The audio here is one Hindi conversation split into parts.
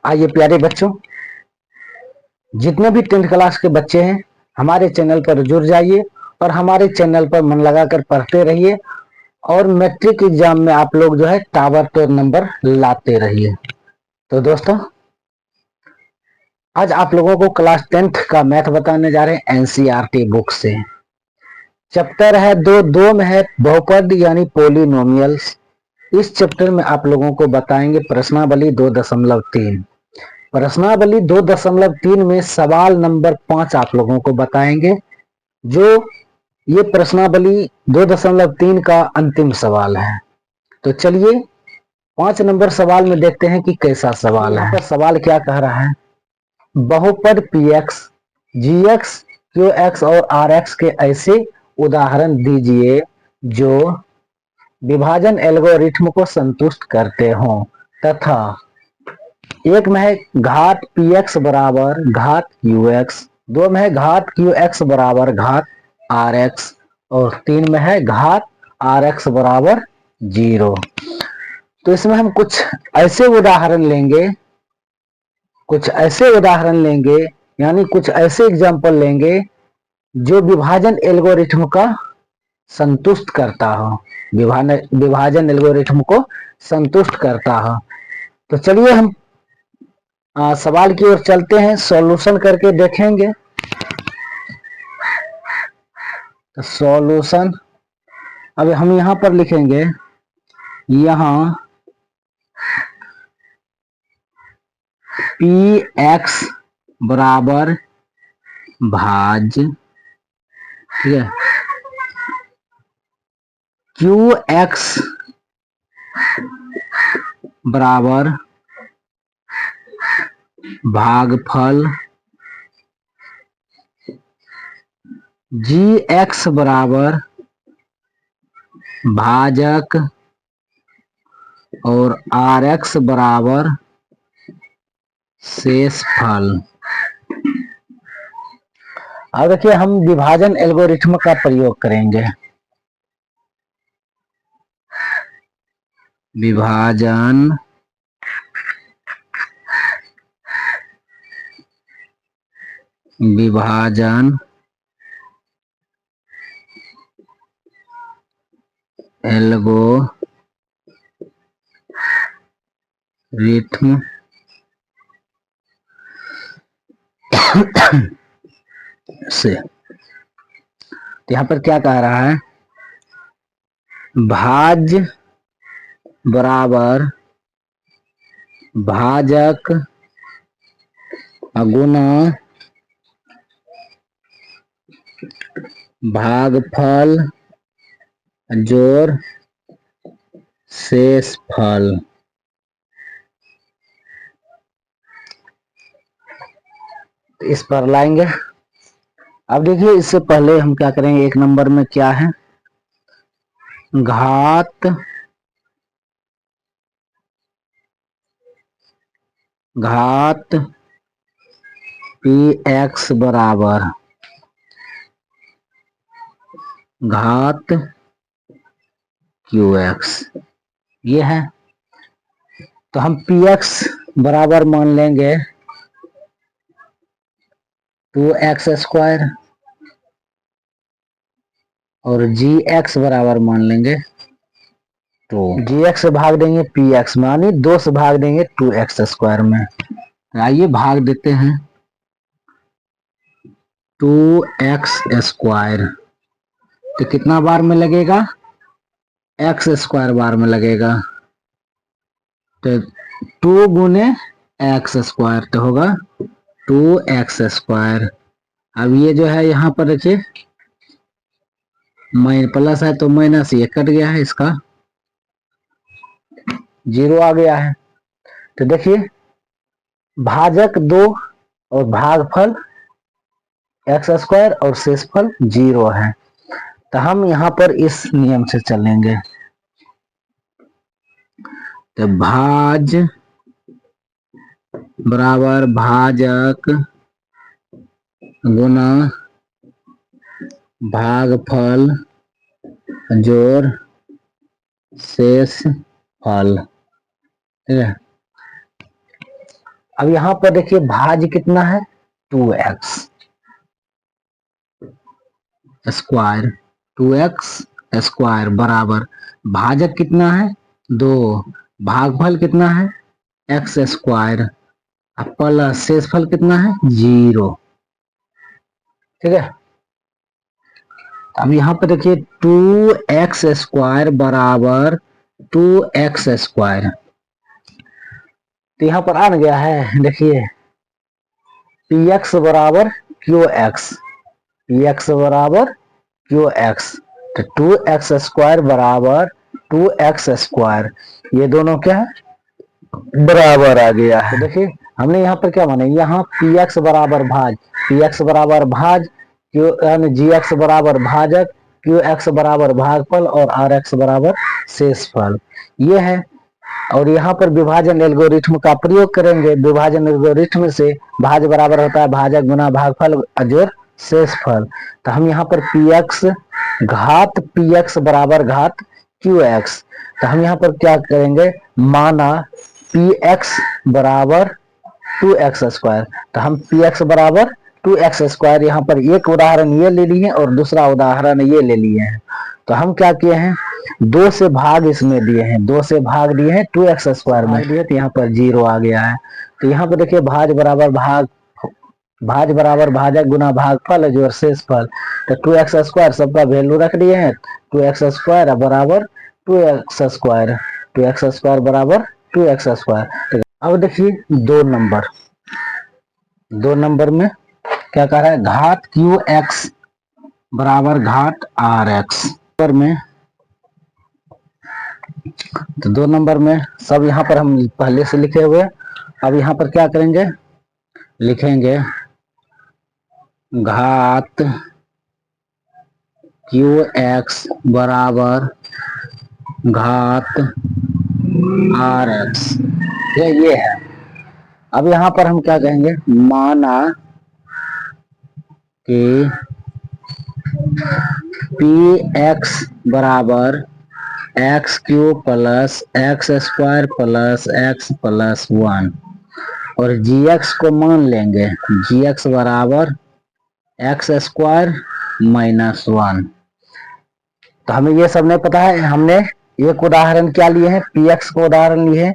आइए प्यारे बच्चों, जितने भी 10th क्लास के बच्चे हैं हमारे चैनल पर जुड़ जाइए और हमारे चैनल पर मन लगाकर पढ़ते रहिए और मैट्रिक एग्जाम में आप लोग जो है ताबड़तोड़ नंबर लाते रहिए। तो दोस्तों, आज आप लोगों को क्लास 10th का मैथ बताने जा रहे हैं एनसीईआरटी बुक से। चैप्टर है दो में है बहुपद यानी पोलिनोमियल्स। इस चैप्टर में आप लोगों को बताएंगे प्रश्नावली 2.3। प्रश्नावली 2.3 में सवाल नंबर 5 आप लोगों को बताएंगे, जो ये प्रश्नावली 2.3 का अंतिम सवाल है। तो चलिए 5 नंबर सवाल में देखते हैं कि कैसा सवाल है। सवाल क्या कह रहा है, बहुपद px, gx, qx और rx के ऐसे उदाहरण दीजिए जो विभाजन एल्गोरिथ्म को संतुष्ट करते हों तथा एक में है घात px बराबर घात qx, दो में है घात qx बराबर घात rx और 3 में है घात rx बराबर 0। तो इसमें हम कुछ ऐसे उदाहरण लेंगे यानी कुछ ऐसे एग्जाम्पल लेंगे जो विभाजन एल्गोरिथ्म का संतुष्ट करता हो, विभाजन एल्गोरिथ्म को संतुष्ट करता हो। तो चलिए हम सवाल की ओर चलते हैं, सॉल्यूशन करके देखेंगे। तो सॉल्यूशन अब हम यहां पर लिखेंगे, यहां पी एक्स बराबर भाज्य, ठीक है, क्यू एक्स बराबर भागफल, जी एक्स बराबर भाजक और आर एक्स बराबर शेषफल। अब देखिए हम विभाजन एल्गोरिथ्म का प्रयोग करेंगे। विभाजन एल्गोरिथ्म से, तो यहां पर क्या कह रहा है, भाज्य बराबर भाजक गुना भागफल जोड़ शेषफल। इस पर लाएंगे। अब देखिए इससे पहले हम क्या करेंगे, एक नंबर में क्या है, घात पी एक्स बराबर घात क्यू एक्स, ये है। तो हम पी एक्स बराबर मान लेंगे 2x² और जी एक्स बराबर मान लेंगे 2। जी एक्स से भाग देंगे पी एक्स में, यानी 2 से भाग देंगे 2x² में। आइए भाग देते हैं 2x², तो कितना बार में लगेगा, x² बार में लगेगा। तो 2 गुने x², तो होगा 2x²। अब ये जो है यहाँ पर देखिए प्लस है तो माइनस ये कट गया है, इसका 0 आ गया है। तो देखिए भाजक 2 और भागफल x² और शेषफल 0 है। तो हम यहाँ पर इस नियम से चलेंगे, तो भाज बराबर भाजक गुना भागफल जोड़ शेषफल, ठीक है। अब यहाँ पर देखिए भाज्य कितना है 2x स्क्वायर, 2x स्क्वायर बराबर भाजक कितना है 2, भागफल कितना है x स्क्वायर प्लस शेषफल कितना है 0। ठीक है, अब यहाँ पर देखिए 2x स्क्वायर बराबर 2x स्क्वायर, तो यहाँ पर आ गया है देखिए px बराबर qx, px बराबर qx, तो 2x स्क्वायर बराबर 2x स्क्वायर, ये दोनों क्या है बराबर आ गया है। तो देखिए हमने यहाँ पर क्या माना, यहाँ px बराबर भाज, px बराबर भाज q gx बराबर भाजक, qx बराबर भागफल और rx बराबर शेषफल, ये है। और यहाँ पर विभाजन एल्गोरिथम का प्रयोग करेंगे, विभाजन एल्गोरिथम से भाज बराबर होता है भाजक गुना भागफल जोड़ शेषफल, तो हम यहाँ पर px घात px बराबर घात qx, तो हम यहाँ पर क्या करेंगे माना px बराबर 2x स्क्वायर, तो हम px बराबर 2x स्क्वायर यहाँ पर एक उदाहरण ये ले लिए और दूसरा उदाहरण ये ले लिए हैं। तो हम क्या किए हैं 2 से भाग इसमें दिए हैं, 2 से भाग दिए हैं 2x स्क्वायर में दिए, तो यहाँ पर 0 आ गया है। तो यहाँ पर देखिए भाज बराबर भाजक गुना भागफल जोड़ शेषफल, तो 2x स्क्वायर सबका वैल्यू रख दिए हैं, 2x स्क्वायर बराबर 2x स्क्वायर, 2x स्क्वायर बराबर 2x स्क्वायर। अब देखिए 2 नंबर में क्या कह रहा है घात qx बराबर घात rx पर में, तो 2 नंबर में सब यहाँ पर हम पहले से लिखे हुए, अब यहाँ पर क्या करेंगे लिखेंगे घात qx बराबर घात rx, ये है। अब यहाँ पर हम क्या कहेंगे माना कि px बराबर x cube plus x square plus x plus 1 और gx को मान लेंगे gx बराबर एक्स स्क्वायर माइनस 1। तो हमें ये सब नहीं पता है, हमने एक उदाहरण क्या लिए हैं px को उदाहरण लिए हैं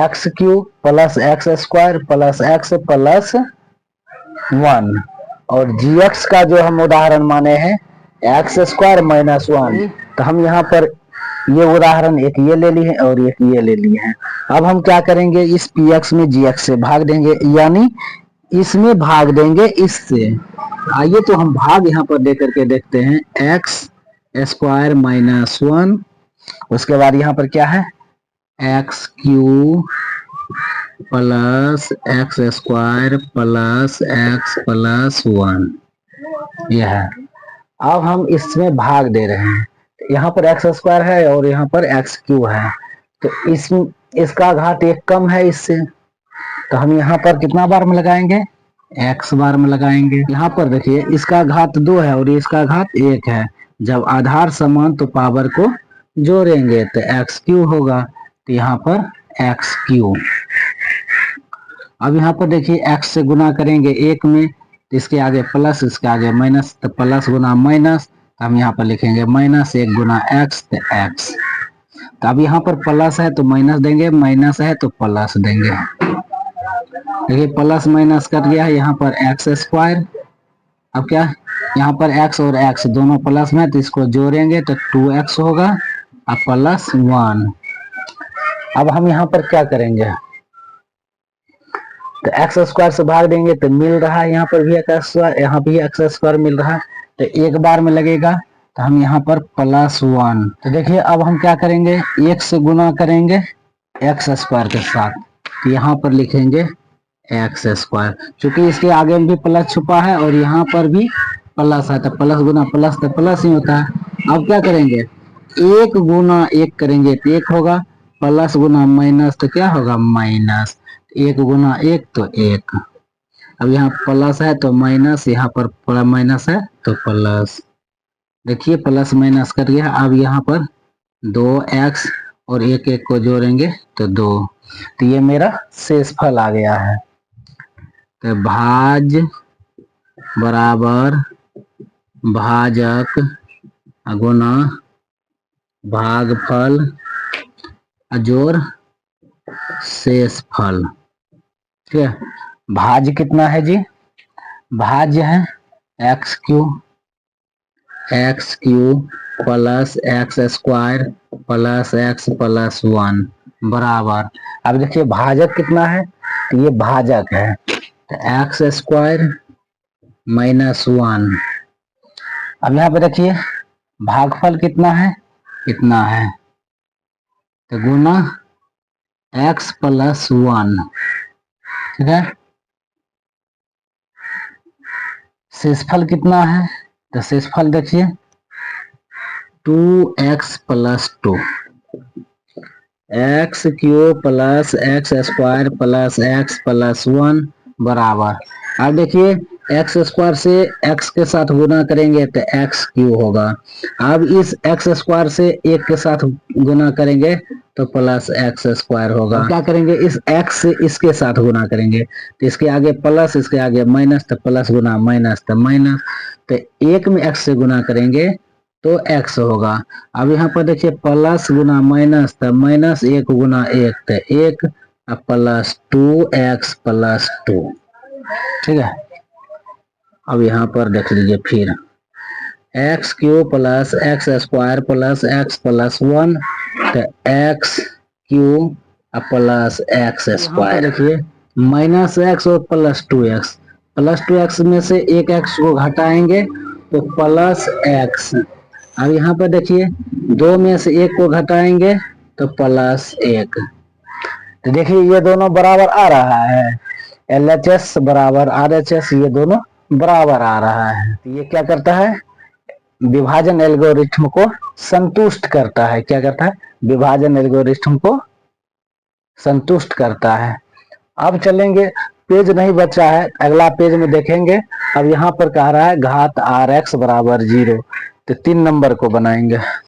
x cube plus x square plus x plus 1 और gx का जो हम उदाहरण माने हैं एक्स स्क्वायर माइनस 1। तो हम यहाँ पर ये उदाहरण एक ये ले लिए हैं और एक ये ले लिए हैं। अब हम क्या करेंगे इस px में gx से भाग देंगे, यानी इसमें भाग देंगे इससे। आइए तो हम भाग यहाँ पर दे करके देखते हैं एक्स स्क्वायर माइनस 1, उसके बाद यहाँ पर क्या है x cube plus x square plus x plus 1, यह है। अब हम इसमें भाग दे रहे हैं, यहाँ पर एक्स स्क्वायर है और यहाँ पर एक्स क्यूब है, तो इसका घात 1 कम है इससे, तो हम यहाँ पर कितना बार में लगाएंगे x बार में लगाएंगे। यहाँ पर देखिए इसका घात 2 है और इसका घात 1 है, जब आधार समान तो पावर को जोड़ेंगे तो एक्स क्यूब होगा, तो यहाँ पर एक्स क्यूब। अब यहाँ पर देखिए x से गुना करेंगे 1 में, तो इसके आगे प्लस इसके आगे माइनस, तो प्लस गुना माइनस, तो हम यहाँ पर लिखेंगे माइनस 1 गुना एक्स, तो एक्स। तो अब यहाँ पर प्लस है तो माइनस देंगे, माइनस है तो प्लस देंगे। देखिए प्लस माइनस कर दिया है, यहाँ पर एक्स स्क्वायर, अब क्या यहाँ पर x और x दोनों प्लस में, तो इसको जोड़ेंगे तो 2x होगा और प्लस 1। अब हम यहाँ पर क्या करेंगे तो एक्स स्क्वायर से भाग देंगे तो मिल रहा है यहाँ पर भी एक्स स्क्वायर, यहाँ भी एक्स स्क्वायर मिल रहा है, तो एक बार में लगेगा, तो हम यहाँ पर प्लस 1। तो देखिए अब हम क्या करेंगे 1 से गुना करेंगे एक्स स्क्वायर के साथ, तो यहाँ पर लिखेंगे एक्स स्क्वायर, क्योंकि इसके आगे में भी प्लस छुपा है और यहाँ पर भी प्लस है, तो प्लस गुना प्लस तो प्लस ही होता है। अब क्या करेंगे 1 गुना 1 करेंगे तो 1 होगा, प्लस गुना माइनस तो क्या होगा माइनस, 1 गुना 1 तो 1। अब यहाँ प्लस है तो माइनस, यहाँ पर माइनस है तो प्लस, देखिए प्लस माइनस कर दिया। अब यहाँ पर 2x और 1 1 को जोड़ेंगे तो 2, तो ये मेरा शेषफल आ गया है। तो भाज बराबर भाजक गुना भागफल जोड़ शेषफल। ठीक है, भाज कितना है जी? भाज्य है x cube plus x square plus x plus 1 बराबर, अब देखिए भाजक कितना है, तो ये भाजक है, तो एक्स स्क्वायर माइनस 1। अब यहाँ पे देखिए भागफल कितना है, इतना है, तो गुना एक्स प्लस 1। ठीक है, शेषफल कितना है, तो शेषफल देखिए 2x plus 2, x cube plus x square plus x plus 1 बराबर, अब देखिए एक्स स्क्वायर से एक्स के साथ गुना करेंगे तो एक्स क्यूब होगा। अब इस एक्स स्क्वायर से एक के साथ गुना करेंगे तो प्लस एक्स स्क्वायर होगा। क्या करेंगे, इस एक्स से इसके साथ गुना करेंगे तो इसके आगे प्लस इसके आगे माइनस, तो प्लस गुना माइनस तो माइनस, तो एक में एक्स से गुना करेंगे तो एक्स होगा। अब यहाँ पर देखिए प्लस गुना माइनस, तो माइनस एक गुना एक तो एक प्लस 2x प्लस 2। ठीक है, अब यहाँ पर देख लीजिए फिर x cube plus x square plus x plus 1 तो x cube plus x square. देखिए माइनस एक्स और प्लस 2x में से एक एक्स को घटाएंगे तो प्लस एक्स। अब यहाँ पर देखिए 2 में से एक को घटाएंगे तो प्लस 1, तो देखिए ये दोनों बराबर आ रहा है, LHS बराबर RHS, ये दोनों बराबर आ रहा है। तो ये क्या करता है, विभाजन एल्गोरिथम को संतुष्ट करता है। क्या करता है, विभाजन एल्गोरिथम को संतुष्ट करता है। अब चलेंगे, पेज नहीं बचा है, अगला पेज में देखेंगे। अब यहाँ पर कह रहा है घात RX बराबर 0, तो 3 नंबर को बनाएंगे।